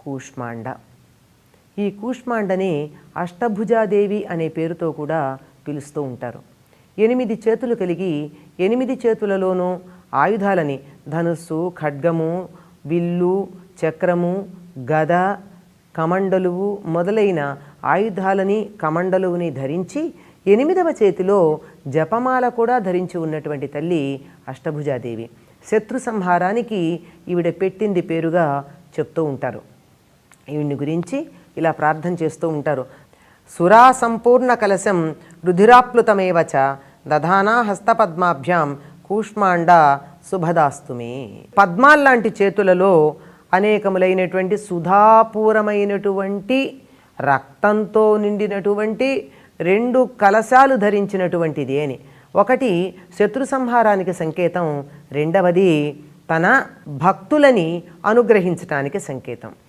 కూష్మాండ. ఈ కూష్మాండని అష్టభుజాదేవి అనే పేరుతో కూడా పిలుస్తూ ఉంటారు. 8 చేతులు కలిగి 8 చేతులలోనూ ఆయుధాలని ధనుస్సు, ఖడ్గము, విల్లు, చక్రము, గద, కమండలువు మొదలైన ఆయుధాలని కమండలువుని ధరించి 8వ చేతిలో జపమాల కూడా ధరించి ఉన్నటువంటి తల్లి అష్టభుజాదేవి. శత్రు సంహారానికి ఈవిడ పెట్టింది పేరుగా చెప్తూ ఉంటారు. ఈవిని గురించి ఇలా ప్రార్థన చేస్తూ ఉంటారు. సురా సంపూర్ణ కలశం రుధిరాప్లుతమేవచ దధానా హస్తపద్మాభ్యాం కూష్మాండ శుభదాస్తుమే. పద్మాల్లాంటి చేతులలో అనేకములైనటువంటి సుధాపూరమైనటువంటి రక్తంతో నిండినటువంటి 2 కలశాలు ధరించినటువంటిది అని. ఒకటి శత్రు సంహారానికి సంకేతం, రెండవది తన భక్తులని అనుగ్రహించటానికి సంకేతం.